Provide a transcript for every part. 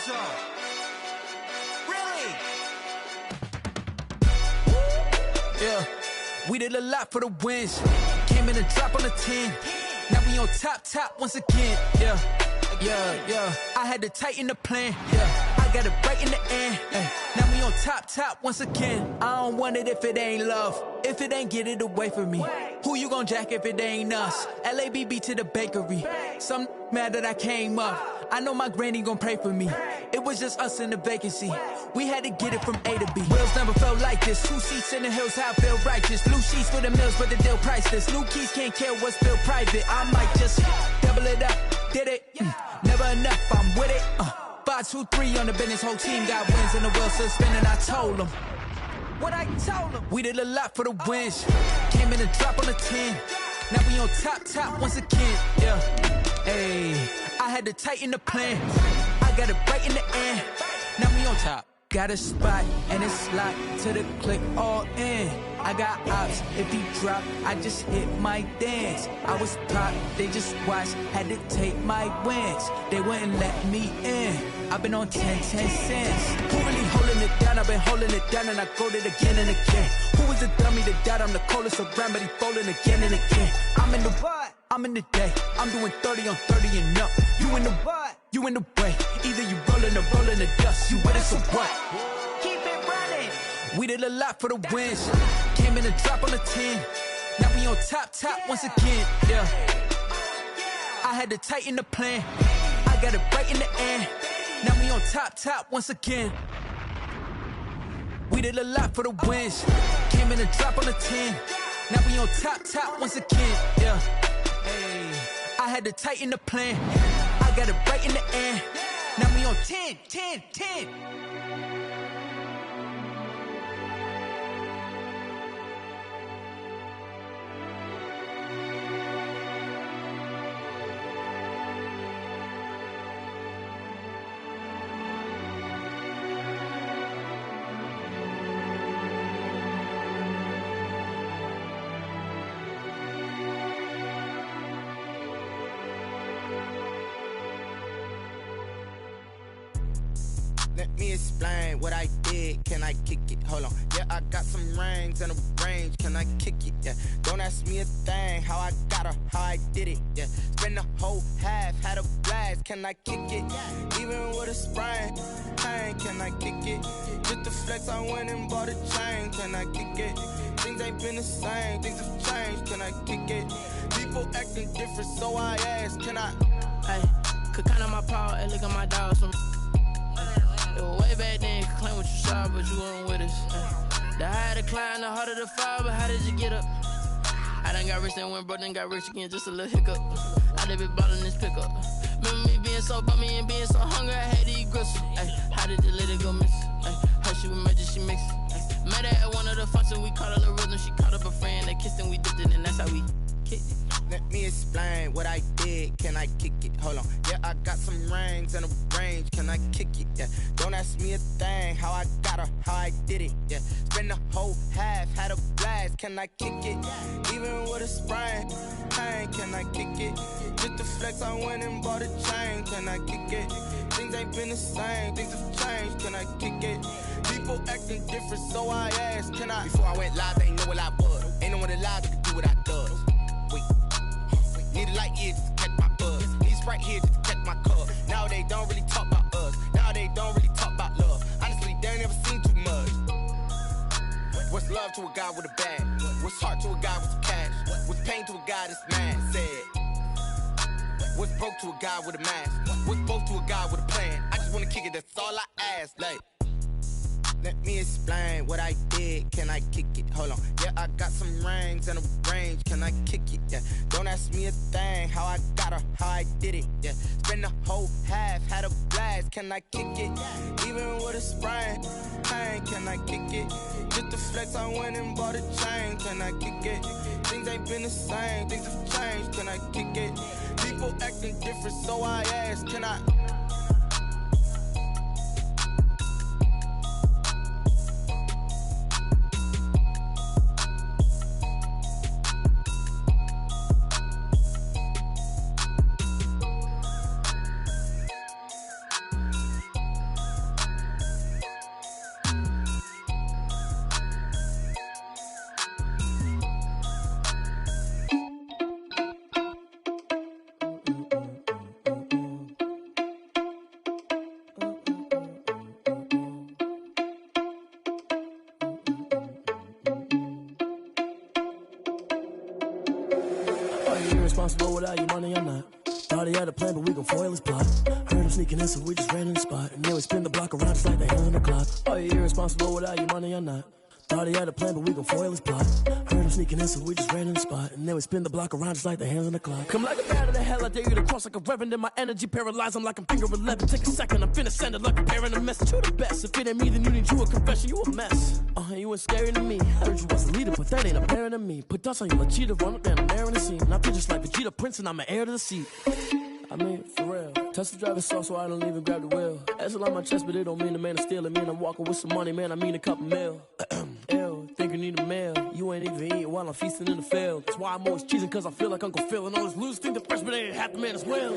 so. Really? Yeah, we did a lot for the wins. Came in a drop on the 10. Now we on top once again. Yeah. I had to tighten the plan. Yeah, I got it right in the end. Now we on top once again. I don't want it if it ain't love. If it ain't, get it away from me. Who you gon' jack if it ain't us? LABB to the bakery. Some mad that I came up. I know my granny gon' pray for me. It was just us in the vacancy. We had to get it from A to B. Wheels never felt like this. 2 seats in the hills, how I feel righteous. Blue sheets for the mills, but the deal priceless. New keys can't care what's built private. I might just double it up. Did it? Never enough, I'm with it. 5, 2, 3 on the business. Whole team got wins and the wheels still spinning. I told them what I told them. We did a lot for the wins. Came in a drop on the 10. Now we on top once again. Yeah. Hey, I had to tighten the plan. I got it right in the end. Now we on top. Got a spot and it's locked to the click all in. I got ops, if he drop, I just hit my dance. I was pop, they just watched, had to take my wins. They wouldn't let me in. I've been on 10 cents. Who really holding it down? I've been holding it down and I go it again and again. Who was the dummy that died? I'm the coldest around, but he folding again and again. I'm in the what? I'm in the day. I'm doing 30 on 30 and up. You in the what? You in the way. Either you rolling or rolling the dust. You with us or what? Keep it running. We did a lot for the wins. Came in a drop on the 10. Now we on top once again. Yeah. I had to tighten the plan. I got it right in the end. Now we on top once again. We did a lot for the wins. Came in a drop on the 10. Now we on top once again. Yeah. Hey, I had to tighten the plan. I got it right in the end. Now we on 10. Let me explain what I did. Can I kick it? Hold on. Yeah, I got some rings and a range. Can I kick it? Yeah. Don't ask me a thing. How I got her, how I did it. Yeah. Spend the whole half, had a blast. Can I kick it? Even with a sprain. Hey, can I kick it? Just the flex, I went and bought a chain. Can I kick it? Things ain't been the same. Things have changed. Can I kick it? People acting different, so I ask. Can I? Hey, could count on my power and look at my dogs. It was way back then, you could claim what you saw, but you weren't with us. The higher the climb, the harder the fall, but how did you get up? I done got rich, then went broke, then got rich again, just a little hiccup. I done been ballin' this pickup. Remember me being so bummy and being so hungry, I had to eat gristle. Ay, how did you let it go miss? Ay, how she was magic, she mixed. Met her at one of the functions, we caught a little rhythm, she caught up a friend, they kissed and we dipped it, and that's how we kicked it. Let me explain what I did. Can I kick it? Hold on. Yeah, I got some rings and a range. Can I kick it? Yeah. Don't ask me a thing. How I got her, how I did it. Yeah. Spend the whole half, had a blast. Can I kick it? Even with a sprain. Hey, can I kick it? Just the flex, I went and bought a chain. Can I kick it? Things ain't been the same. Things have changed. Can I kick it? People acting different, so I asked. Can I? Before I went live, they know what I was. Ain't no one alive that could do what I does. Wait. Need a light year just to catch my buzz. Need Sprite here just to catch my cup. Now they don't really talk about us. Now they don't really talk about love. Honestly, they ain't never seen too much. What's love to a guy with a bag? What's heart to a guy with some cash? What's pain to a guy that's mad? Said. What's broke to a guy with a mask? What's both to a guy with a plan? I just wanna kick it, that's all I ask. Like, let me explain what I did. Can I kick it? Hold on. Yeah, I got some rings and a range. Can I kick it? Yeah. Don't ask me a thing. How I got her, how I did it. Yeah. Spend the whole half, had a blast. Can I kick it? Even with a sprain. Hey, can I kick it? Just the flex, I went and bought a chain. Can I kick it? Things ain't been the same. Things have changed. Can I kick it? People acting different, so I ask. Can I? irresponsible without your money or not. Thought he had a plan, but we gon' foil his plot. Heard him sneaking in, so we just ran in the spot. And then we spin the block around just like the hands on the clock. Are you irresponsible without your money or not? Thought he had a plan, but we gon' foil his plot. Heard him sneaking in, so we just ran in the spot. And then we spin the block around just like the hands on the clock. Come like a bat of the hell, I dare you to cross like a reverend. In my energy paralyzed, I'm like I'm finger 11. Take a second, I'm finna send it like a parent a message. You the best, if it ain't me, then you need you a confession. You a mess, you ain't scary to me. Heard you was a leader, but that ain't apparent to me. Put dust on you like cheetah, run up down the air in the scene. And I feel just like Vegeta Prince, and I'm an heir to the seat. I mean, for real. Touch the driver's soft, so I don't even grab the wheel. That's on my chest, but it don't mean the man is stealing. Man, I'm walking with some money, man, I mean a couple mil. Ew, think you need a meal. You ain't even eating while I'm feasting in the field. That's why I'm always cheesing, cause I feel like Uncle Phil. And all those losers think the freshman ain't half the man as well.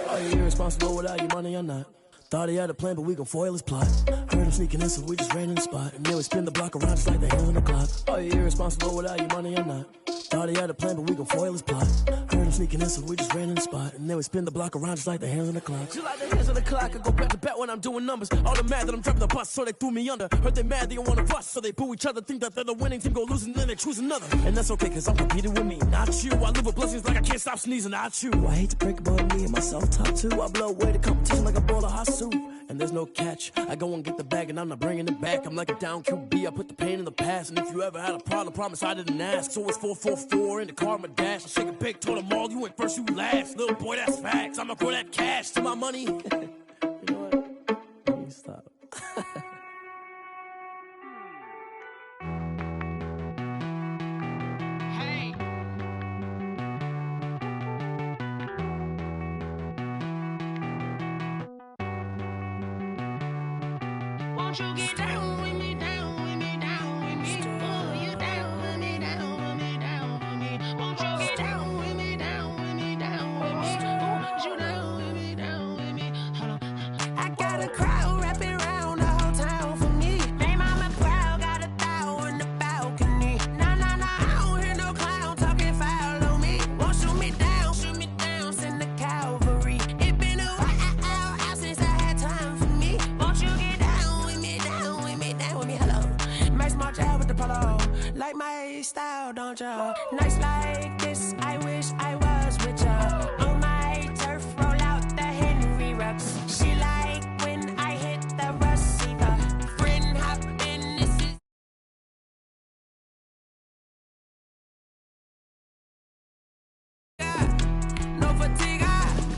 Are you irresponsible without your money or not? Thought he had a plan, but we gon' foil his plot. Heard him sneaking in, so we just ran in the spot. And then we spin the block around just like the hands on the clock. Are you irresponsible without your money or not? Thought he had a plan, but we gon' foil his plot. Heard him sneaking in, so we just ran in the spot. And then we spin the block around just like the hands on the clock. Just like the hands on the clock, I go back to back when I'm doing numbers. All the mad that I'm driving the bus, so they threw me under. Heard they mad, they don't wanna bust, so they boo each other. Think that they're the winning team, go losing, then they choose another. And that's okay, cause I'm competing with me, not you. I live with blessings like I can't stop sneezing, not you. I hate to break about me and my self-talk too. I blow away the competition like a bowl of hot soup. And there's no catch. I go and get the bag and I'm not bringing it back. I'm like a down QB, I put the pain in the past. And if you ever had a problem, promise I didn't ask. So it's 444 in the car, my dash. I shake a big, told them all, you ain't first, you last. Little boy, that's facts. I'ma grow that cash to my money. You know what? Let me stop. Won't you get down with me, down with me, down with me? Oh, you down with me, down with me, down with me. Won't you get down with me, down with me, down with me? Oh, you down with me, down with me? Hold on. I got a crowd wrapping around the whole town for me. They mama proud, got a thou in the balcony. Nah, I don't hear no clown talking foul on me. Won't shoot me down, send the cavalry. It been a while since I had time for me. Won't you get down with me, hello. Max March out with the polo. Like my style, don't ya? Nights like this, I wish I was with ya. On my turf, roll out the Henry Rux. She like when I hit the receiver. Friend hop in, this is no fatigue.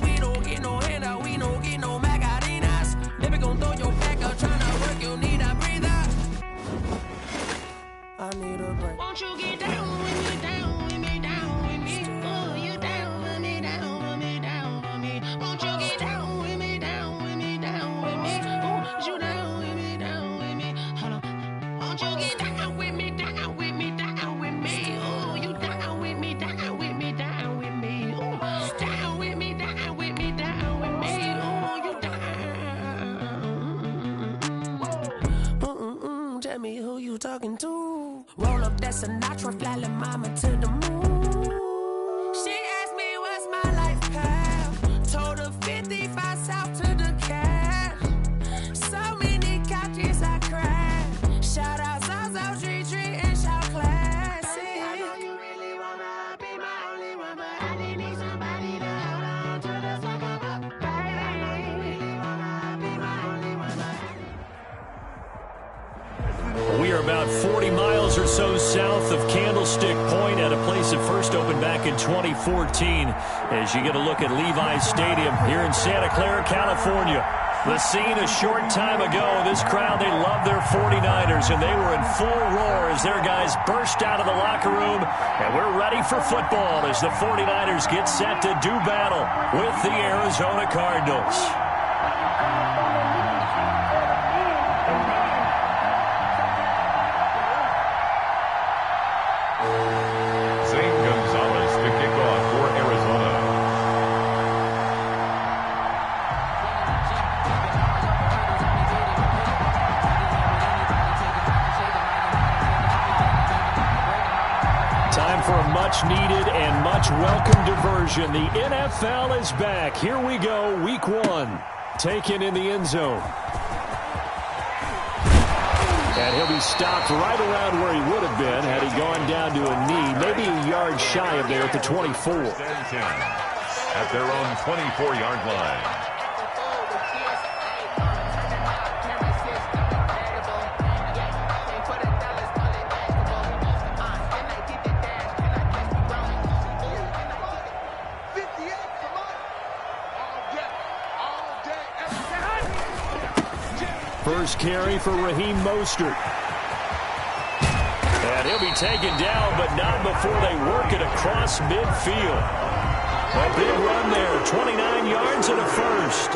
We don't get no handout, we don't get no magarinas. Never gon' throw your back up, tryna work, you need a breather. I need a break. Won't you get down with me, down with me, down with me? Oh, you down with me, down with me, down with me. Won't you get down with me, down with me, down with me? Oh, you down with me, down with me? Hold on. Won't you get down with me, down with me, down with me? Oh, you down with me, down with me, down with me? Oh, down with me, down with me, down with me? Oh, you down. Tell me who you talking to. Roll up that Sinatra, fly la mama to the moon. She asked me what's my life path. Told her 55 south to the cat. So many couches I cried. Shout out South Street and shout classic. I know you really wanna be my only one, but I didn't need somebody to hold on to the fuck up, baby. I know you really wanna be my only one, We are about 40 miles or so south of Candlestick Point at a place that first opened back in 2014 as you get a look at Levi's Stadium here in Santa Clara, California. The scene a short time ago, this crowd, they love their 49ers, and they were in full roar as their guys burst out of the locker room, and we're ready for football as the 49ers get set to do battle with the Arizona Cardinals. Much-needed and much-welcome diversion. The NFL is back. Here we go, Week 1. Taken in the end zone. And he'll be stopped right around where he would have been had he gone down to a knee, maybe a yard shy of there at the 24. At their own 24-yard line. First carry for Raheem Mostert. And he'll be taken down, but not before they work it across midfield. A big run there, 29 yards and a first.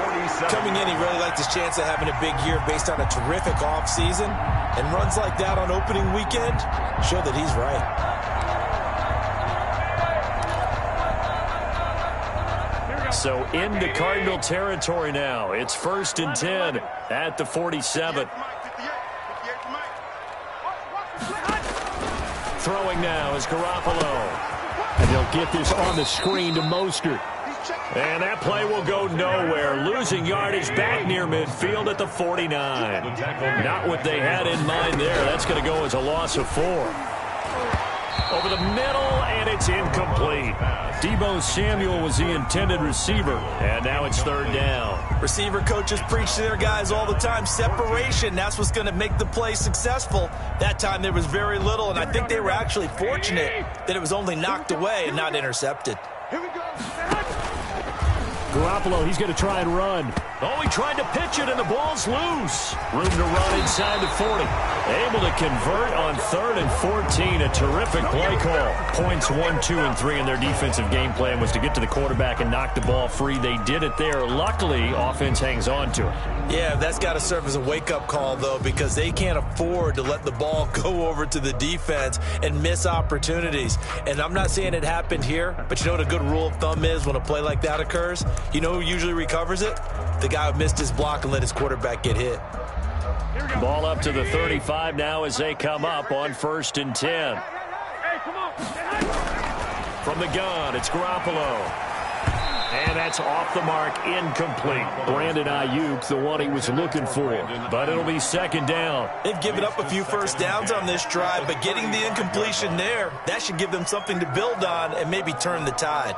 Coming in, he really liked his chance of having a big year based on a terrific offseason. And runs like that on opening weekend show that he's right. So into Cardinal territory now. It's 1st and 10 at the 47. Throwing now is Garoppolo. And they'll get this on the screen to Mostert. And that play will go nowhere. Losing yardage back near midfield at the 49. Not what they had in mind there. That's going to go as a loss of 4. Over the middle, and it's incomplete. Deebo Samuel was the intended receiver, and now it's 3rd down. Receiver coaches preach to their guys all the time. Separation, that's what's going to make the play successful. That time there was very little, and I think they were actually fortunate that it was only knocked away and not intercepted. Here we go. Garoppolo, he's going to try and run. Oh, he tried to pitch it, and the ball's loose. Room to run inside the 40. Able to convert on 3rd and 14. A terrific play call. Points 1, 2, and 3 in their defensive game plan was to get to the quarterback and knock the ball free. They did it there. Luckily, offense hangs on to it. Yeah, that's got to serve as a wake-up call, though, because they can't afford to let the ball go over to the defense and miss opportunities. And I'm not saying it happened here, but you know what a good rule of thumb is when a play like that occurs? You know who usually recovers it? The guy who missed his block and let his quarterback get hit. Ball up to the 35 now as they come up on 1st and 10. From the gun, it's Garoppolo. And that's off the mark, incomplete. Brandon Ayuk, the one he was looking for. But it'll be 2nd down. They've given up a few first downs on this drive, but getting the incompletion there, that should give them something to build on and maybe turn the tide.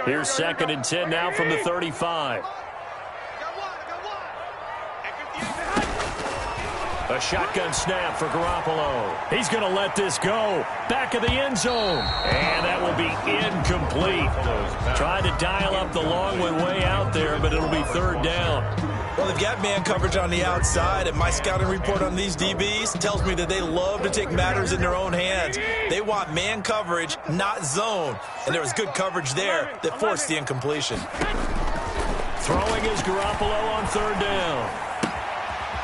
Here's 2nd and 10 now from the 35. A shotgun snap for Garoppolo. He's going to let this go. Back of the end zone. And that will be incomplete. Tried to dial up the long one way out there, but it'll be 3rd down. Well, they've got man coverage on the outside, and my scouting report on these DBs tells me that they love to take matters in their own hands. They want man coverage, not zone. And there was good coverage there that forced the incompletion. Throwing is Garoppolo on 3rd down.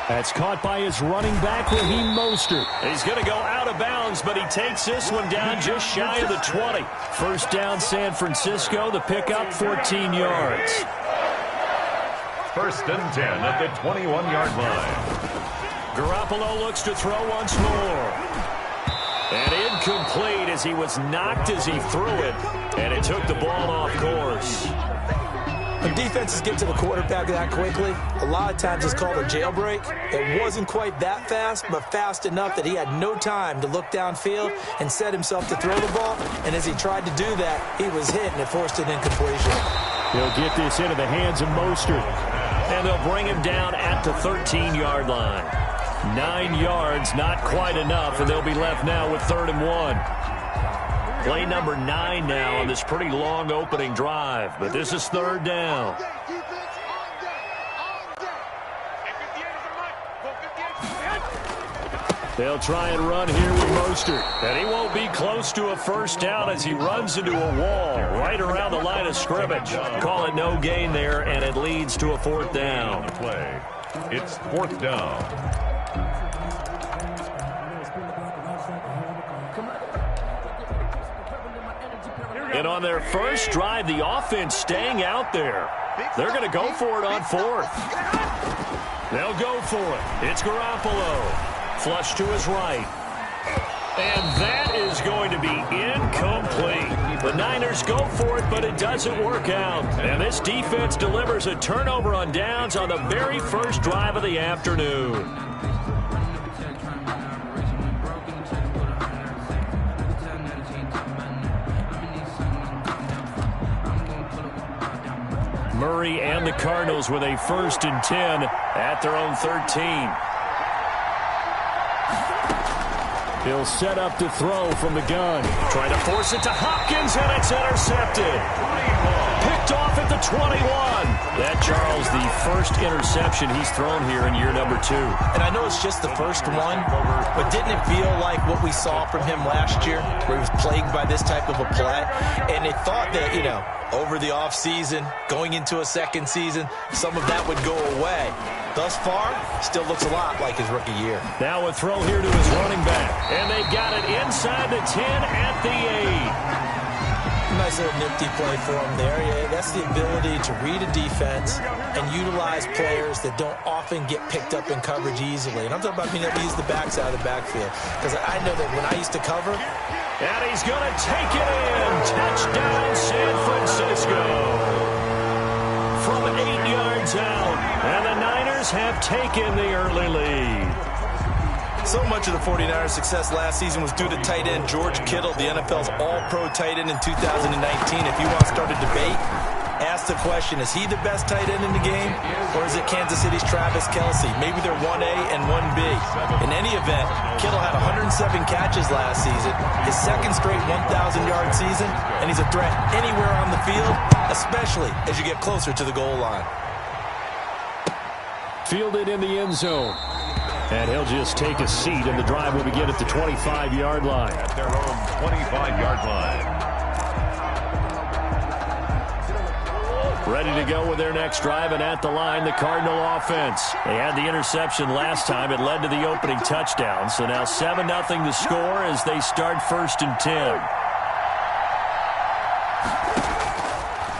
That's caught by his running back, Raheem Mostert. He's going to go out of bounds, but he takes this one down just shy of the 20. 1st down, San Francisco. The pickup, 14 yards. 1st and 10 at the 21-yard line. Garoppolo looks to throw once more. And incomplete as he was knocked as he threw it. And it took the ball off course. When defenses get to the quarterback that quickly, a lot of times it's called a jailbreak. It wasn't quite that fast, but fast enough that he had no time to look downfield and set himself to throw the ball. And as he tried to do that, he was hit, and it forced an incompletion. He'll get this into the hands of Mostert. And they'll bring him down at the 13-yard line. 9 yards, not quite enough, and they'll be left now with 3rd and 1. Play number 9 now on this pretty long opening drive, but this is 3rd down. They'll try and run here with Mostert, and he won't be close to a 1st down as he runs into a wall right around the line of scrimmage. Call it no gain there, and it leads to a 4th down. Play. It's 4th down. And on their first drive, the offense staying out there. They're going to go for it on 4th. They'll go for it. It's Garoppolo. Flush to his right. And that is going to be incomplete. The Niners go for it, but it doesn't work out. And this defense delivers a turnover on downs on the very first drive of the afternoon. Murray and the Cardinals with a 1st and 10 at their own 13. He'll set up to throw from the gun. Trying to force it to Hopkins, and it's intercepted. Picked off at the 21. That, Charles, the first interception he's thrown here in year number 2. And I know it's just the first one, but didn't it feel like what we saw from him last year, where he was plagued by this type of a play? And it thought that, you know, over the offseason, going into a second season, some of that would go away. Thus far, still looks a lot like his rookie year. Now a throw here to his running back. And they've got it inside the 10 at the 8. Nice little nifty play for him there. Yeah, that's the ability to read a defense and utilize players that don't often get picked up in coverage easily. And I'm talking about being able to use the backside of the backfield. Because I know that when I used to cover... And he's going to take it in. Touchdown, San Francisco. From 8 yards out. And the Niners have taken the early lead. So much of the 49ers' success last season was due to tight end George Kittle, the NFL's all-pro tight end in 2019. If you want to start a debate, ask the question, is he the best tight end in the game, or is it Kansas City's Travis Kelce? Maybe they're 1A and 1B. In any event, Kittle had 107 catches last season, his second straight 1,000-yard season, and he's a threat anywhere on the field, especially as you get closer to the goal line. Fielded in the end zone. And he'll just take a seat, and the drive will begin at the 25-yard line. At their own 25-yard line. Ready to go with their next drive, and at the line, the Cardinal offense. They had the interception last time. It led to the opening touchdown. So now 7-0 the score as they start 1st and 10.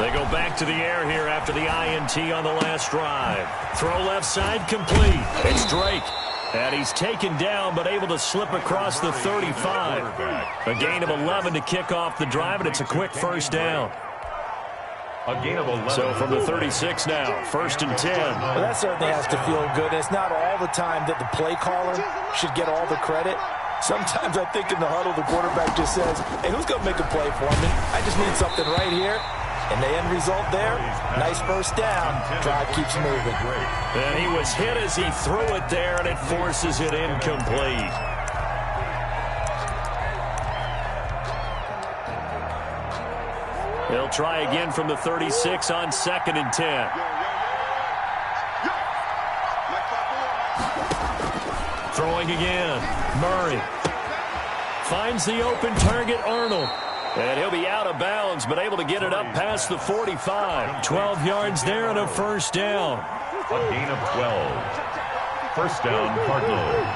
They go back to the air here after the INT on the last drive. Throw left side complete. It's Drake. And he's taken down, but able to slip across the 35. A gain of 11 to kick off the drive, and it's a quick first down. A gain of 11. So from the 36 now, 1st and 10. Well, that certainly has to feel good. And it's not all the time that the play caller should get all the credit. Sometimes I think in the huddle, the quarterback just says, hey, who's going to make a play for me? I just need something right here. And the end result there, nice first down. Drive keeps moving. And he was hit as he threw it there, and it forces it incomplete. They'll try again from the 36 on 2nd and 10. Throwing again. Murray finds the open target, Arnold. And he'll be out of bounds, but able to get it up past the 45. 12 yards there and a first down. A gain of 12. First down, Cardinals.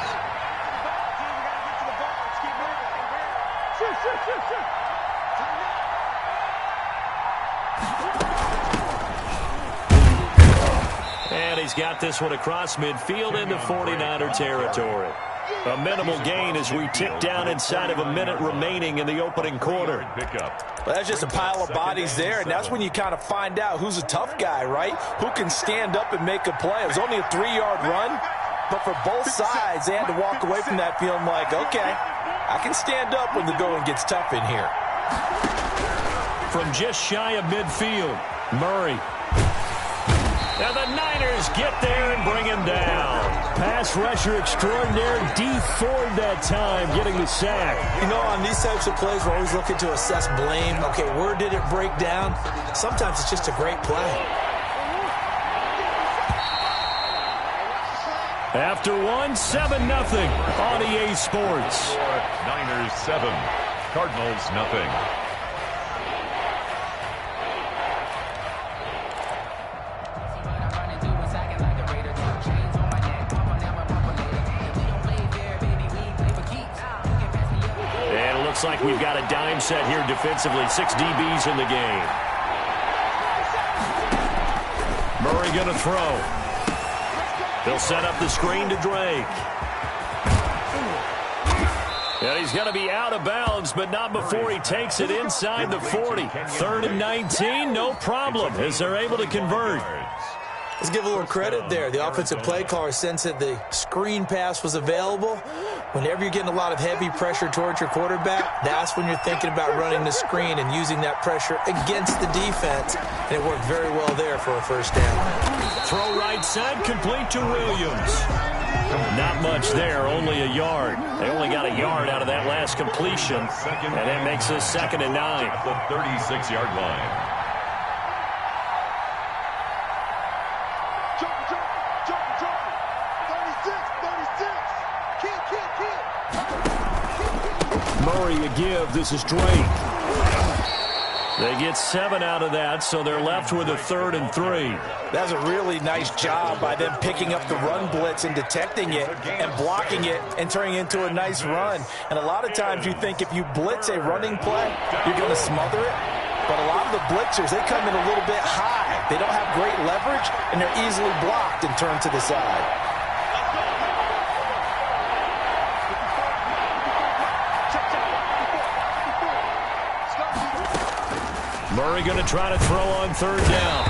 And he's got this one across midfield into 49er territory. A minimal gain as we tick down inside of a minute remaining in the opening quarter. Well, that's just a pile of bodies there, and that's when you kind of find out who's a tough guy, right? Who can stand up and make a play. It was only a 3-yard run, but for both sides, they had to walk away from that feeling like, okay, I can stand up when the going gets tough in here. From just shy of midfield, Murray. And the Niners get there and bring him down. Pass rusher extraordinaire, D Ford that time, getting the sack. You know, on these types of plays, we're always looking to assess blame. Okay, where did it break down? Sometimes it's just a great play. After 7-0 on EA Sports. Niners 7, Cardinals nothing. Looks like we've got a dime set here defensively. 6 DBs in the game. Murray going to throw. They'll set up the screen to Drake. And he's going to be out of bounds, but not before he takes it inside the 40. 3rd and 19, no problem, as they're able to convert. Let's give a little credit there. The offensive play caller sensed that the screen pass was available. Whenever you're getting a lot of heavy pressure towards your quarterback, that's when you're thinking about running the screen and using that pressure against the defense. And it worked very well there for a first down. Throw right side, complete to Williams. Not much there, only a yard. They only got a yard out of that last completion, and that makes us 2nd and 9. At the 36-yard line. Murray a give. This is Drake. They get 7 out of that, so they're left with a 3rd and 3. That's a really nice job by them picking up the run blitz and detecting it and blocking it and turning it into a nice run. And a lot of times you think if you blitz a running play, you're going to smother it. But a lot of the blitzers, they come in a little bit high. They don't have great leverage, and they're easily blocked and turned to the side. Murray going to try to throw on 3rd down.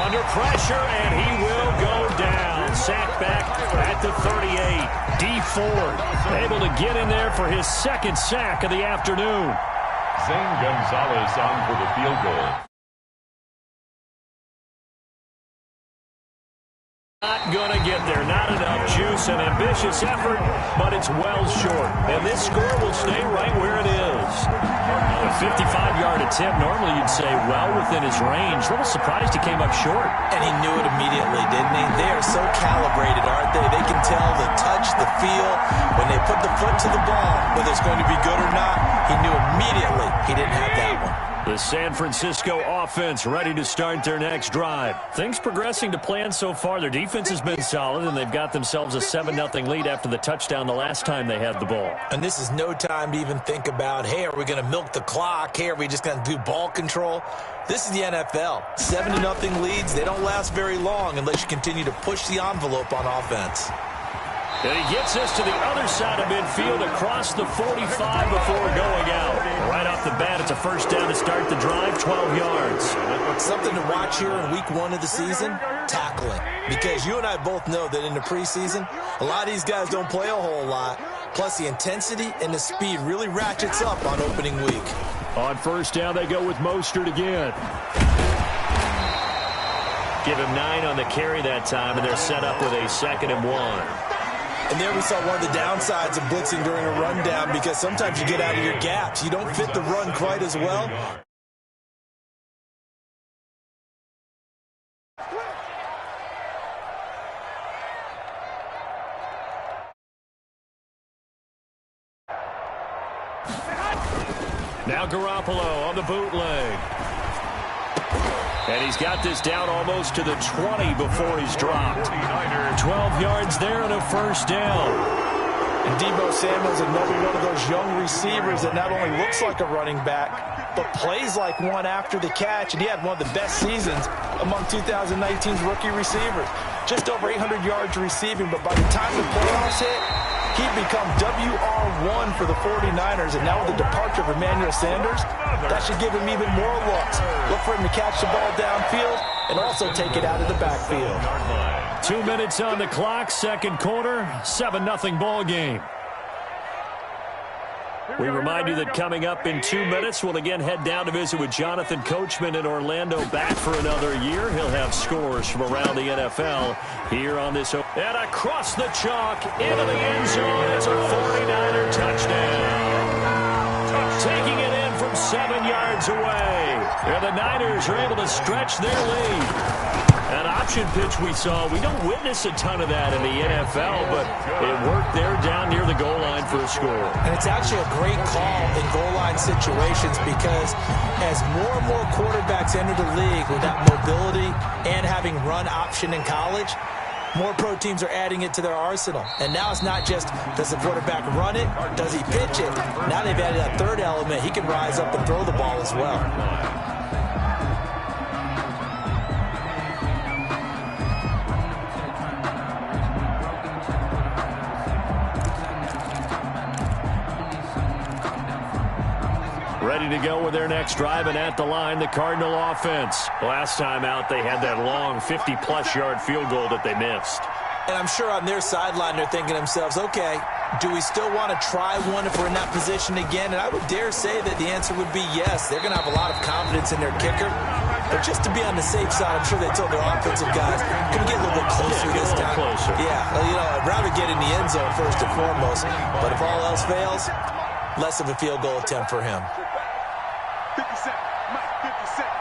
Under pressure, and he will go down. Sacked back at the 38. D Ford able to get in there for his 2nd sack of the afternoon. Zane Gonzalez on for the field goal. Not going to get there. Not enough juice. An ambitious effort, but it's well short. And this score will stay right where it is. A 55-yard attempt, normally you'd say well within his range. A little surprised he came up short. And he knew it immediately, didn't he? They are so calibrated, aren't they? They can tell the touch, the feel. When they put the foot to the ball, whether it's going to be good or not, he knew immediately he didn't have that one. The San Francisco offense ready to start their next drive. Things progressing to plan so far. Their defense has been solid, and they've got themselves a 7-0 lead after the touchdown the last time they had the ball. And this is no time to even think about, hey, are we going to milk the clock? Hey, are we just going to do ball control? This is the NFL. 7-0 leads, they don't last very long unless you continue to push the envelope on offense. And he gets us to the other side of midfield across the 45 before going out. Right off the bat, it's a first down to start the drive, 12 yards. Something to watch here in week 1 of the season, tackling. Because you and I both know that in the preseason, a lot of these guys don't play a whole lot. Plus, the intensity and the speed really ratchets up on opening week. On first down, they go with Mostert again. Give him 9 on the carry that time, and they're set up with a 2nd and 1. And there we saw one of the downsides of blitzing during a rundown, because sometimes you get out of your gaps. You don't fit the run quite as well. Now Garoppolo on the bootleg. And he's got this down almost to the 20 before he's dropped. 12 yards there and a first down. And Deebo Samuel's another one of those young receivers that not only looks like a running back, but plays like one after the catch. And he had one of the best seasons among 2019's rookie receivers. Just over 800 yards receiving, but by the time the playoffs hit, he'd become WR1 for the 49ers, and now with the departure of Emmanuel Sanders, that should give him even more looks. Look for him to catch the ball downfield and also take it out of the backfield. 2 minutes on the clock, second quarter, 7-0 ball game. We remind you that coming up in 2 minutes, we'll again head down to visit with Jonathan Coachman in Orlando, back for another year. He'll have scores from around the NFL here on this. And across the chalk, into the end zone, it's a 49er touchdown. Taking it in from 7 yards away. And the Niners are able to stretch their lead. That option pitch we saw, we don't witness a ton of that in the NFL, but it worked there down near the goal line for a score. And it's actually a great call in goal line situations, because as more and more quarterbacks enter the league with that mobility and having run option in college, more pro teams are adding it to their arsenal. And now it's not just, does the quarterback run it, does he pitch it? Now they've added that third element. He can rise up and throw the ball as well. ready to go with their next drive, and at the line, the Cardinal offense. Last time out, they had that long 50-plus yard field goal that they missed. And I'm sure on their sideline they're thinking to themselves, okay, do we still want to try one if we're in that position again? And I would dare say that the answer would be yes. They're going to have a lot of confidence in their kicker. But just to be on the safe side, I'm sure they told their offensive guys, can we get a little bit closer this time? Yeah, you know, I'd rather get in the end zone first and foremost. But if all else fails, less of a field goal attempt for him. 50 seconds. Mike, 50 seconds.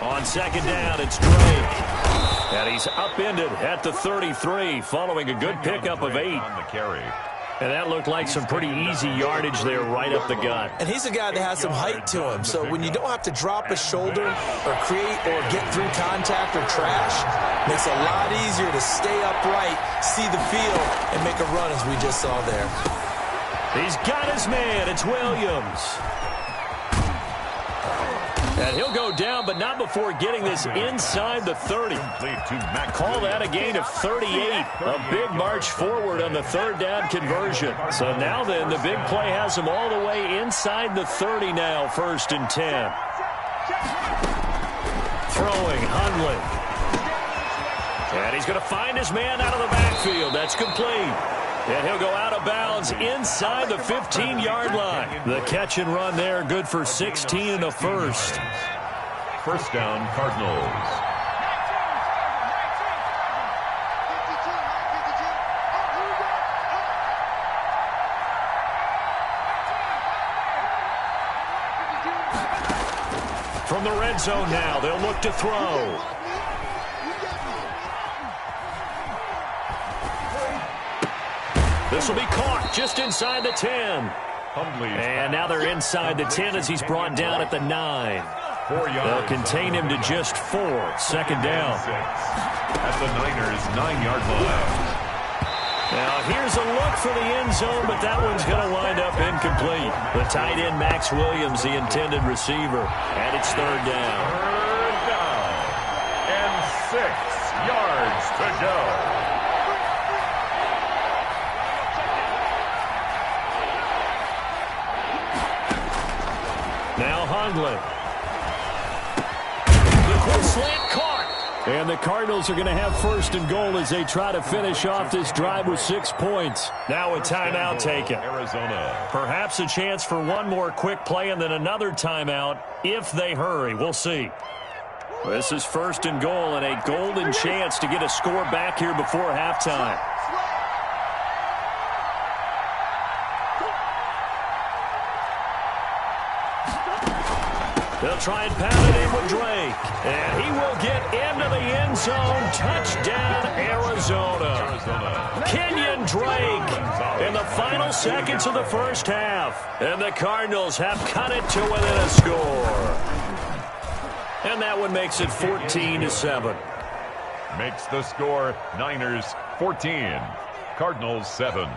On second down, it's Drake. And he's upended at the 33, following a good pickup of 8. On the carry. And that looked like some pretty easy yardage there right up the gut. And he's a guy that has some height to him. So when you don't have to drop a shoulder or create or get through contact or trash, makes it a lot easier to stay upright, see the field, and make a run as we just saw there. He's got his man. It's Williams. And he'll go down, but not before getting this inside the 30. Call that a gain of 38. A big march forward on the third down conversion. So now then, the big play has him all the way inside the 30 now, 1st and 10. Throwing, Hundley. And he's going to find his man out of the backfield. That's complete. And he'll go out of bounds inside the 15-yard line. The catch and run there, good for 16 and a first. First down, Cardinals. From the red zone now, they'll look to throw. This will be caught just inside the 10. And now they're inside the 10 as he's brought down at the 9. They'll contain him to just 4. Second down. At the Niners' 9-yard line. Now here's a look for the end zone, but that one's going to wind up incomplete. The tight end, Max Williams, the intended receiver. And it's third down. Third down. And 6 yards to go. Now Hundley. The quick slant caught. And the Cardinals are going to have 1st and goal as they try to finish off this drive with 6 points. Now a timeout taken. Arizona. Perhaps a chance for one more quick play and then another timeout if they hurry. We'll see. This is 1st and goal and a golden chance to get a score back here before halftime. They'll try and pound it in with Drake. And he will get into the end zone. Touchdown, Arizona. Kenyon Drake in the final seconds of the first half. And the Cardinals have cut it to within a score. And that one makes it 14-7. Makes the score Niners 14. Cardinals 7.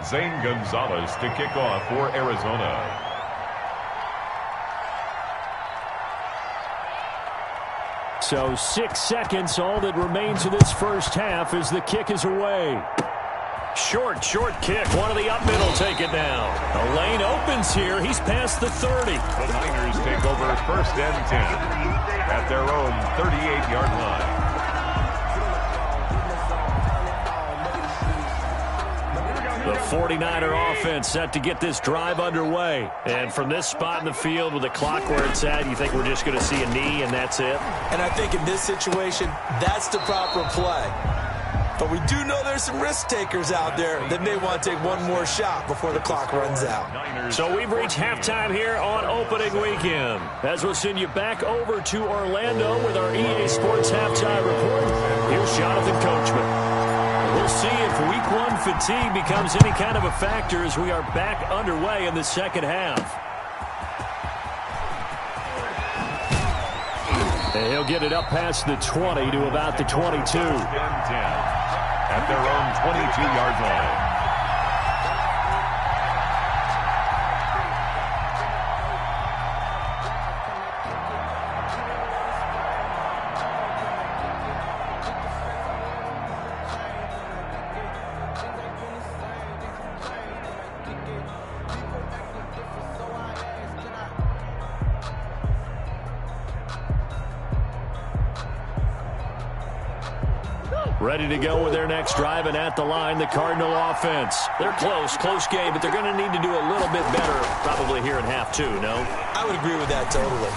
Zane Gonzalez to kick off for Arizona. So 6 seconds, all that remains of this first half as the kick is away. Short kick. One of the up middle take it now. A lane opens here. He's past the 30. The Niners take over 1st and 10 at their own 38-yard line. The 49er offense set to get this drive underway. And from this spot in the field with the clock where it's at, you think we're just going to see a knee and that's it? And I think in this situation, that's the proper play. But we do know there's some risk takers out there that may want to take one more shot before the clock runs out. So we've reached halftime here on opening weekend. As we'll send you back over to Orlando with our EA Sports Halftime Report, here's Jonathan Coachman. We'll see if Week 1 fatigue becomes any kind of a factor as we are back underway in the second half. And he'll get it up past the 20 to about the 22. 10-10 at their own 22-yard line. Ready to go with their next drive, and at the line, the Cardinal offense. They're close game, but they're going to need to do a little bit better probably here in half two, no? I would agree with that totally.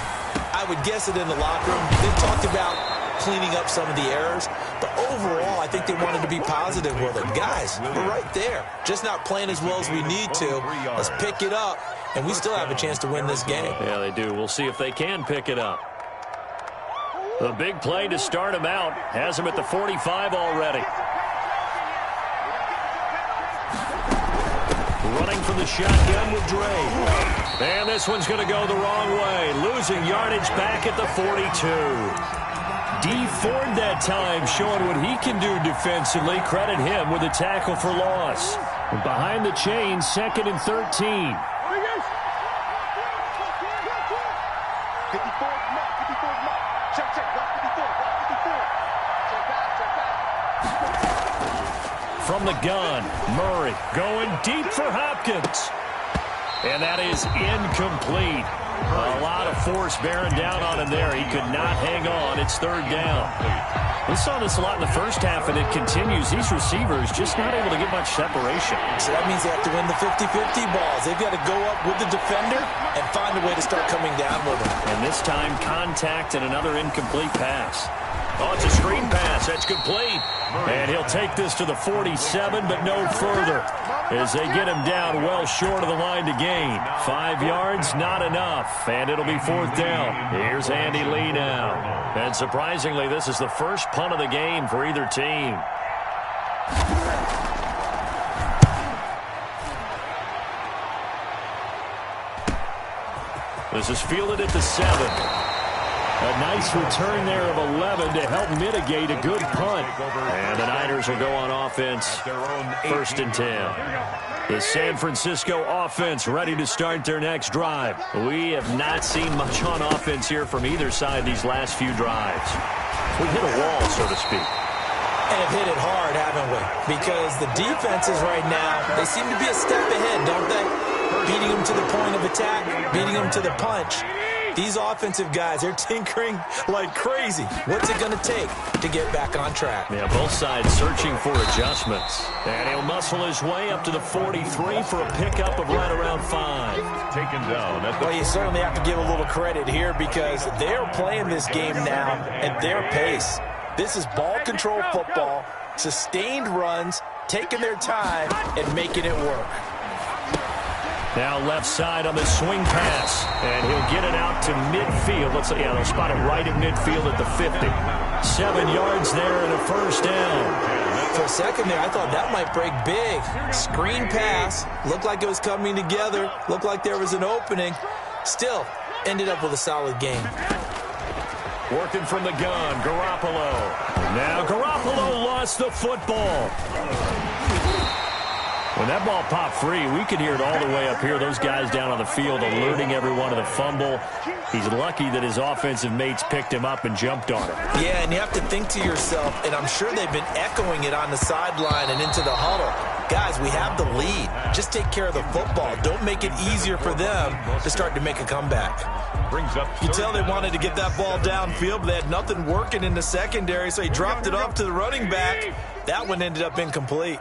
I would guess it in the locker room. They've talked about cleaning up some of the errors, but overall, I think they wanted to be positive with it. Guys, we're right there. Just not playing as well as we need to. Let's pick it up, and we still have a chance to win this game. Yeah, they do. We'll see if they can pick it up. The big play to start him out. Has him at the 45 already. Running from the shotgun with Dre. And this one's going to go the wrong way. Losing yardage back at the 42. D. Ford that time showing what he can do defensively. Credit him with a tackle for loss. Behind the chain, 2nd and 13. From the gun, Murray going deep for Hopkins. And that is incomplete. A lot of force bearing down on him there. He could not hang on. It's 3rd down. We saw this a lot in the first half, and it continues. These receivers just not able to get much separation. So that means they have to win the 50-50 balls. They've got to go up with the defender and find a way to start coming down with him. And this time, contact and another incomplete pass. Oh, it's a screen pass. That's complete. And he'll take this to the 47, but no further, as they get him down well short of the line to gain. 5 yards, not enough, and it'll be 4th down. Here's Andy Lee now. And surprisingly, this is the first punt of the game for either team. This is fielded at the 7. A nice return there of 11 to help mitigate a good punt. And the Niners will go on offense, 1st and 10. The San Francisco offense ready to start their next drive. We have not seen much on offense here from either side these last few drives. We hit a wall, so to speak. And have hit it hard, haven't we? Because the defenses right now, they seem to be a step ahead, don't they? Beating them to the point of attack, beating them to the punch. These offensive guys, they're tinkering like crazy. What's it going to take to get back on track? Yeah, both sides searching for adjustments. And he'll muscle his way up to the 43 for a pickup of right around 5. Taken down. Well, you certainly have to give a little credit here because they're playing this game now at their pace. This is ball control football, sustained runs, taking their time, and making it work. Now left side on the swing pass, and he'll get it out to midfield. Let's say, yeah, they'll spot it right at midfield at the 50. 7 yards there and a 1st down. For a second there, I thought that might break big. Screen pass, looked like it was coming together, looked like there was an opening. Still, ended up with a solid game. Working from the gun, Garoppolo. Now Garoppolo lost the football. When that ball popped free, we could hear it all the way up here. Those guys down on the field alerting everyone of the fumble. He's lucky that his offensive mates picked him up and jumped on him. Yeah, and you have to think to yourself, and I'm sure they've been echoing it on the sideline and into the huddle. Guys, we have the lead. Just take care of the football. Don't make it easier for them to start to make a comeback. You tell they wanted to get that ball downfield, but they had nothing working in the secondary, so he dropped it off to the running back. That one ended up incomplete.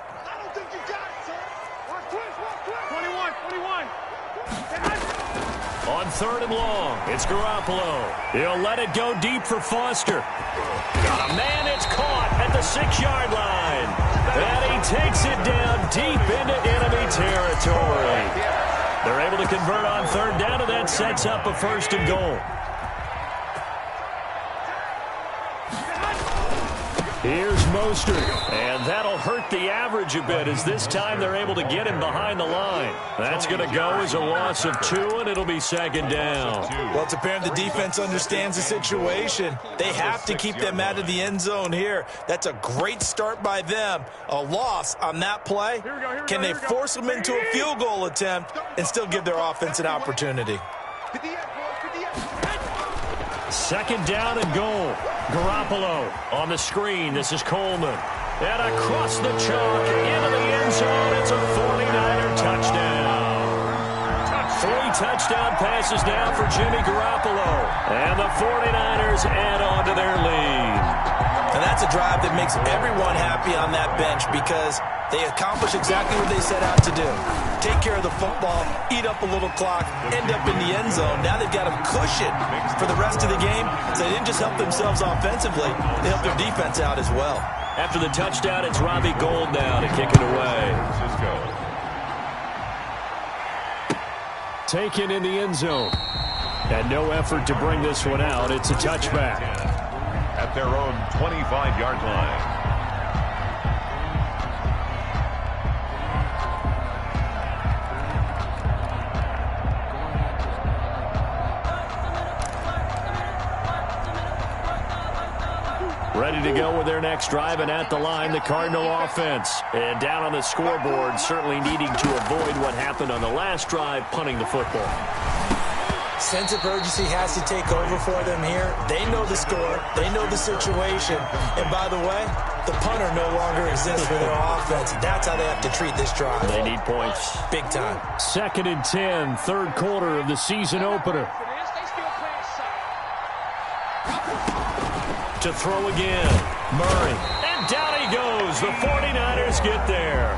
On 3rd and long, it's Garoppolo. He'll let it go deep for Foster. Got a man, it's caught at the 6-yard line. And he takes it down deep into enemy territory. They're able to convert on 3rd down, and that sets up a 1st and goal. Here's Mostert. And that'll hurt the average a bit as this time they're able to get him behind the line. That's going to go as a loss of 2, and it'll be second down. Well, it's apparent the defense understands the situation. They have to keep them out of the end zone here. That's a great start by them. A loss on that play. Can they force them into a field goal attempt and still give their offense an opportunity? Second down and goal. Garoppolo on the screen. This is Coleman. And across the chalk into the end zone. It's a 49er touchdown. 3 touchdown passes now for Jimmy Garoppolo. And the 49ers add on to their lead. And that's a drive that makes everyone happy on that bench because they accomplish exactly what they set out to do. Take care of the football, eat up a little clock, end up in the end zone. Now they've got a cushion for the rest of the game. So they didn't just help themselves offensively, they helped their defense out as well. After the touchdown, it's Robbie Gould now to kick it away. Taken in the end zone. And no effort to bring this one out. It's a touchback. At their own 25-yard line. Ready to go with their next drive, and at the line, the Cardinal offense. And down on the scoreboard, certainly needing to avoid what happened on the last drive, punting the football. Sense of urgency has to take over for them here. They know the score. They know the situation. And by the way, the punter no longer exists for their offense. That's how they have to treat this drive. They need points. Big time. 2nd and 10, third quarter of the season opener. To throw again. Murray. And down he goes. The 49ers get there.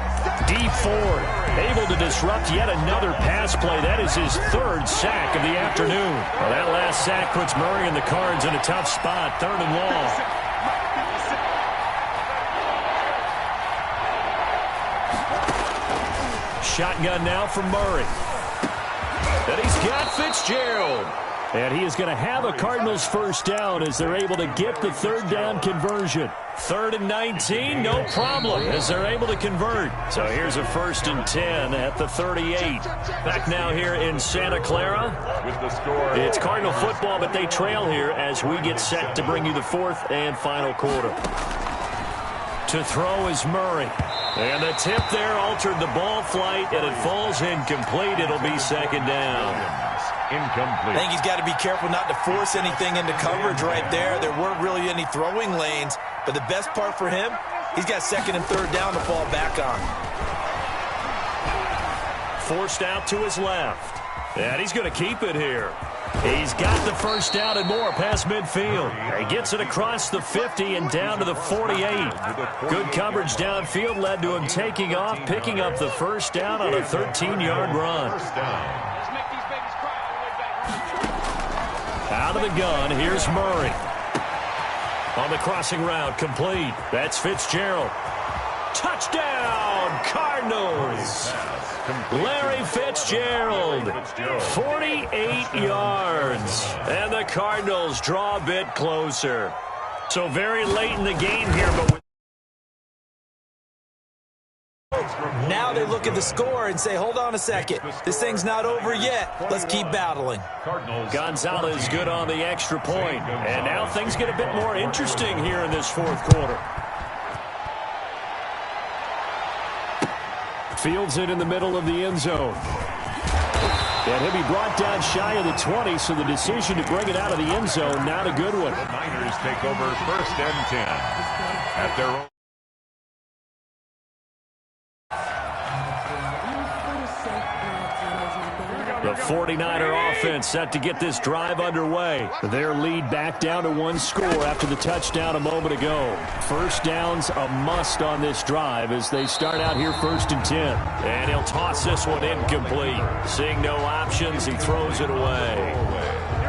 D Ford able to disrupt yet another pass play. That is his 3rd sack of the afternoon. Well, that last sack puts Murray and the Cards in a tough spot. 3rd and long. Shotgun now from Murray. And he's got Fitzgerald. And he is going to have a Cardinals first down as they're able to get the 3rd down conversion. 3rd and 19, no problem as they're able to convert. So here's a 1st and 10 at the 38. Back now here in Santa Clara. With the score. It's Cardinal football, but they trail here as we get set to bring you the 4th and final quarter. To throw is Murray. And the tip there altered the ball flight, and it falls incomplete. It'll be 2nd down. Incomplete. I think he's got to be careful not to force anything into coverage right there. There weren't really any throwing lanes, but the best part for him, he's got 2nd and 3rd down to fall back on. Forced out to his left. And he's going to keep it here. He's got the first down and more past midfield. He gets it across the 50 and down to the 48. Good coverage downfield led to him taking off, picking up the first down on a 13-yard run. Out of the gun, here's Murray. On the crossing route, complete. That's Fitzgerald. Touchdown, Cardinals! Larry Fitzgerald, 48 yards. And the Cardinals draw a bit closer. So very late in the game here, but now they look at the score and say, hold on a second. This thing's not over yet. Let's keep battling. Gonzalez good on the extra point. And now things get a bit more interesting here in this 4th quarter. Fields it in the middle of the end zone. And he'll be brought down shy of the 20, so the decision to bring it out of the end zone, not a good one. The Niners take over 1st and 10 at their own. The 49er offense set to get this drive underway. Their lead back down to 1 score after the touchdown a moment ago. First down's a must on this drive as they start out here 1st and 10. And he'll toss this one incomplete. Seeing no options, he throws it away.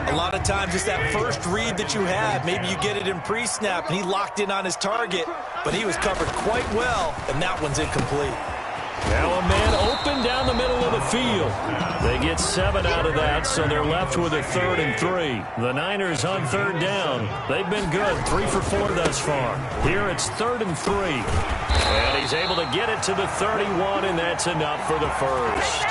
A lot of times it's that first read that you have. Maybe you get it in pre-snap and he locked in on his target, but he was covered quite well, and that one's incomplete. Now a man open down the middle of the field. They get 7 out of that, so they're left with a 3rd and 3. The Niners on 3rd down. They've been good, 3 for 4 thus far. Here it's 3rd and 3. And he's able to get it to the 31, and that's enough for the first.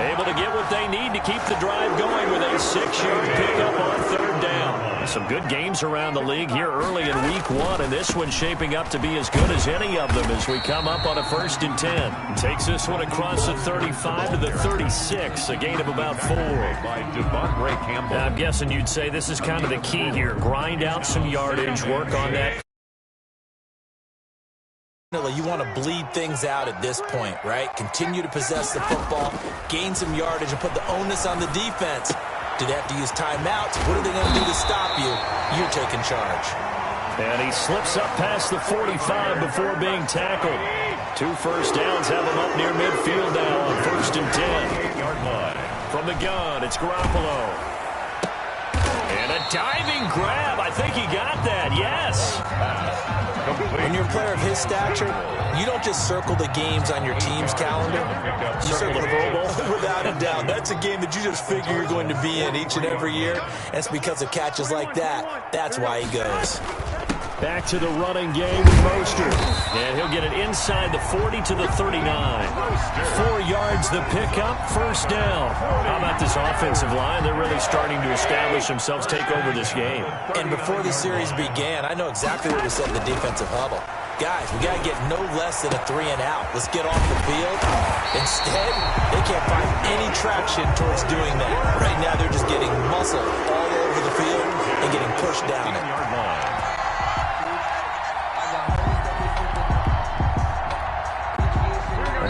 Able to get what they need to keep the drive going with a 6-yard pickup on 3rd down. Some good games around the league here early in week 1, and this one's shaping up to be as good as any of them as we come up on a 1st and 10. Takes this one across the 35 to the 36, a gain of about 4. Now, I'm guessing you'd say this is kind of the key here. Grind out some yardage, work on that. You want to bleed things out at this point, right? Continue to possess the football, gain some yardage, and put the onus on the defense. Do they have to use timeouts? What are they going to do to stop you? You're taking charge. And he slips up past the 45 before being tackled. 2 first downs have him up near midfield now on 1st and 10. From the gun, it's Garoppolo. And a diving grab. I think he got that, yes. When you're a player of his stature, you don't just circle the games on your team's calendar. You circle the Pro Bowl. Without a doubt. That's a game that you just figure you're going to be in each and every year. And it's because of catches like that. That's why he goes. Back to the running game with Mostert. And he'll get it inside the 40 to the 39. 4 yards the pickup, first down. How about this offensive line? They're really starting to establish themselves, take over this game. And before the series began, I know exactly where to set the defensive huddle. Guys, we got to get no less than a 3 and out. Let's get off the field. Instead, they can't find any traction towards doing that. Right now, they're just getting muscle all over the field and getting pushed down it.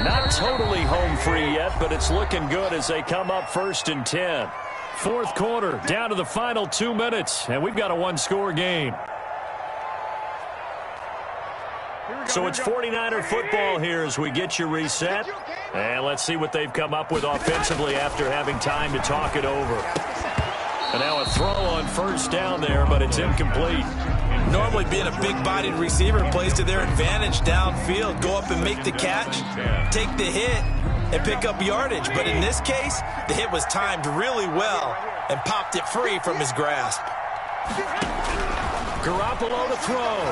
Not totally home free yet, but it's looking good as they come up 1st and 10. 4th quarter, down to the final 2 minutes, and we've got a 1-score game. So it's 49er football here as we get you reset. And let's see what they've come up with offensively after having time to talk it over. And now a throw on 1st down there, but it's incomplete. Normally being a big-bodied receiver plays to their advantage downfield. Go up and make the catch, take the hit, and pick up yardage. But in this case, the hit was timed really well and popped it free from his grasp. Garoppolo to throw.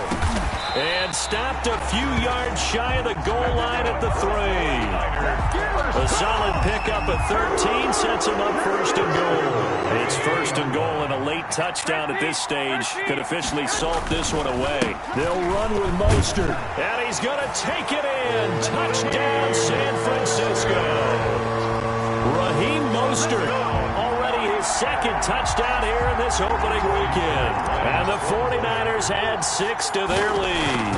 And stopped a few yards shy of the goal line at the 3. A solid pickup of 13 sets him up 1st and goal. It's 1st and goal, and a late touchdown at this stage could officially salt this one away. They'll run with Mostert, and he's going to take it in. Touchdown, San Francisco. Raheem Mostert, already his 2nd touchdown here in this opening weekend. And the 49ers add 6 to their lead.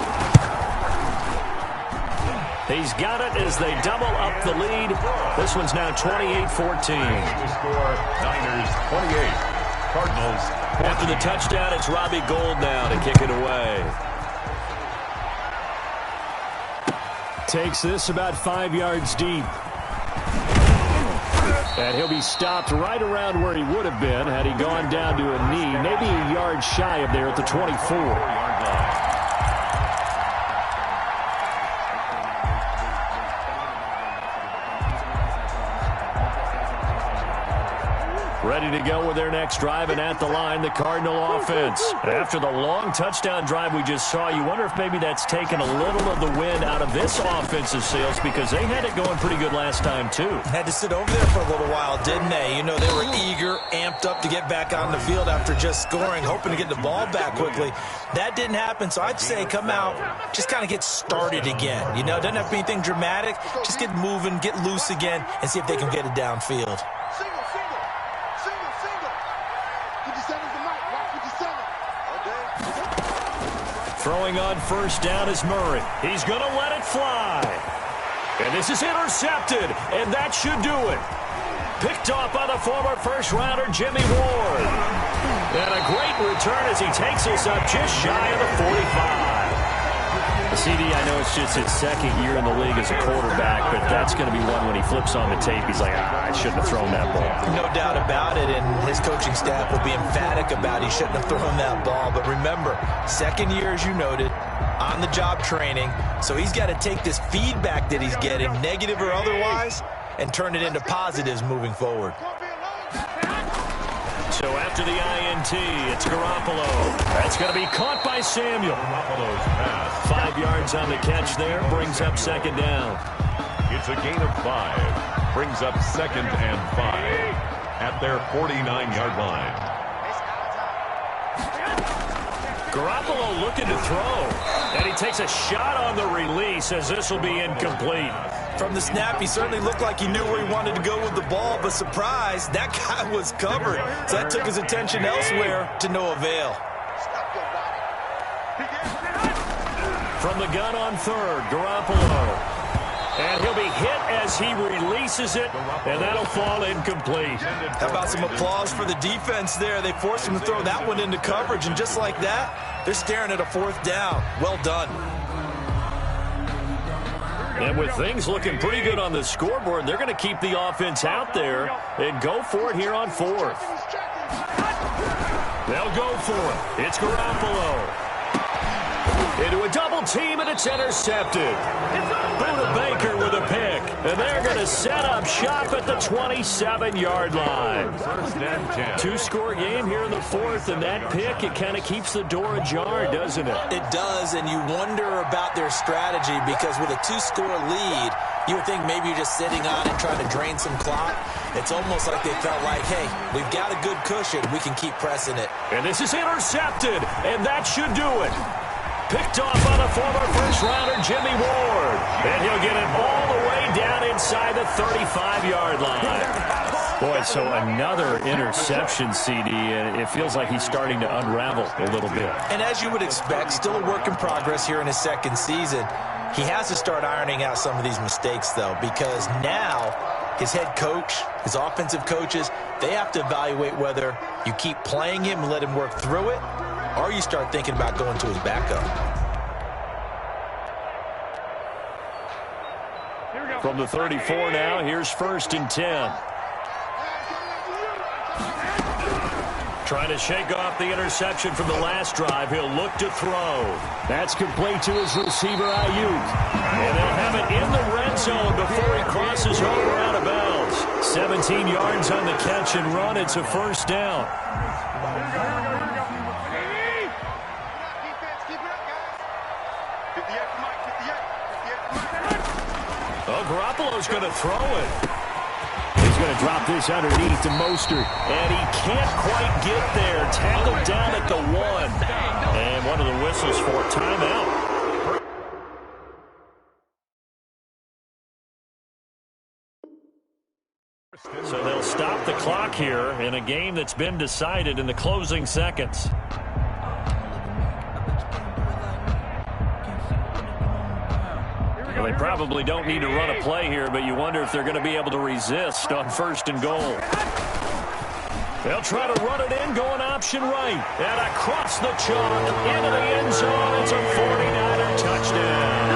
He's got it as they double up the lead. This one's now 28-14. Score, Niners 28, Cardinals 14. After the touchdown, it's Robbie Gould now to kick it away. Takes this about 5 yards deep. And he'll be stopped right around where he would have been had he gone down to a knee, maybe a yard shy of there at the 24. Ready to go with their next drive, and at the line, the Cardinal offense. After the long touchdown drive we just saw, you wonder if maybe that's taken a little of the wind out of this offensive sails, because they had it going pretty good last time, too. Had to sit over there for a little while, didn't they? You know, they were eager, amped up to get back on the field after just scoring, hoping to get the ball back quickly. That didn't happen, so I'd say come out, just kind of get started again. You know, it doesn't have to be anything dramatic. Just get moving, get loose again, and see if they can get it downfield. Throwing on 1st down is Murray. He's going to let it fly. And this is intercepted, and that should do it. Picked off by the former first-rounder Jimmy Ward. And a great return as he takes us up just shy of the 45. CD, I know it's just his second year in the league as a quarterback, but that's going to be one when he flips on the tape, he's like, I shouldn't have thrown that ball. No doubt about it, and his coaching staff will be emphatic about he shouldn't have thrown that ball. But remember, second year, as you noted, on-the-job training, so he's got to take this feedback that he's getting, negative or otherwise, and turn it into positives moving forward. So after the INT, it's Garoppolo. That's going to be caught by Samuel. Garoppolo's pass. 5 yards on the catch there, brings up second down. It's a gain of 5. Brings up 2nd and 5 at their 49-yard line. Garoppolo looking to throw, and he takes a shot on the release as this will be incomplete. From the snap, he certainly looked like he knew where he wanted to go with the ball, but surprise, that guy was covered. So that took his attention elsewhere to no avail. From the gun on third, Garoppolo. And he'll be hit as he releases it, and that'll fall incomplete. How about some applause for the defense there? They forced him to throw that one into coverage, and just like that, they're staring at a 4th down. Well done. And with things looking pretty good on the scoreboard, they're going to keep the offense out there and go for it here on 4th. They'll go for it. It's Garoppolo. Into a double team, and it's intercepted. Buda Baker with a pick. And they're going to set up shop at the 27-yard line. 1st and 10. 2-score game here in the 4th, and that pick, it kind of keeps the door ajar, doesn't it? It does, and you wonder about their strategy because with a 2-score lead, you would think maybe you're just sitting on it trying to drain some clock. It's almost like they felt like, hey, we've got a good cushion. We can keep pressing it. And this is intercepted, and that should do it. Picked off by the former first-rounder Jimmy Ward. And he'll get it all the way down inside the 35-yard line. Boy, so another interception, CD, and it feels like he's starting to unravel a little bit. And as you would expect, still a work in progress here in his 2nd season. He has to start ironing out some of these mistakes, though, because now his head coach, his offensive coaches, they have to evaluate whether you keep playing him and let him work through it, or you start thinking about going to his backup. From the 34 now, here's 1st and 10. Trying to shake off the interception from the last drive. He'll look to throw. That's complete to his receiver, Ayuk. And they'll have it in the red zone before he crosses over out of bounds. 17 yards on the catch and run. It's a 1st down. Oh, Garoppolo's going to throw it. He's going to drop this underneath to Mostert. And he can't quite get there. Tackled down at the 1. And one of the whistles for timeout. So they'll stop the clock here in a game that's been decided in the closing seconds. Well, they probably don't need to run a play here, but you wonder if they're going to be able to resist on 1st and goal. They'll try to run it in, going option right. And across the chalk, into the end zone. It's a 49er touchdown.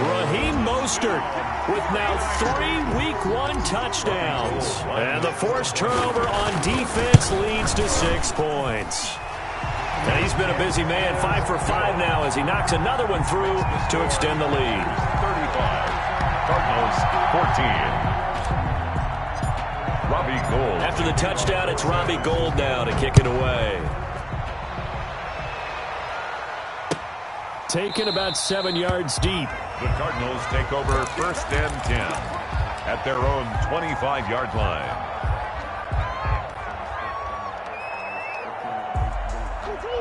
Raheem Mostert with now 3 Week 1 touchdowns. And the forced turnover on defense leads to 6 points. And he's been a busy man, 5 for 5 now as he knocks another one through to extend the lead. 35. Cardinals 14. Robbie Gould. After the touchdown, it's Robbie Gould now to kick it away. Taken about 7 yards deep. The Cardinals take over 1st and 10 at their own 25-yard line.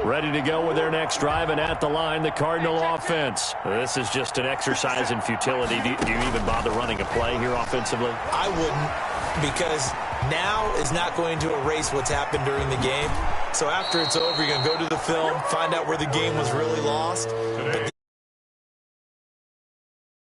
Ready to go with their next drive, and at the line, the Cardinal offense. This is just an exercise in futility. Do you even bother running a play here offensively? I wouldn't, because now is not going to erase what's happened during the game. So after it's over, you're going to go to the film, find out where the game was really lost. But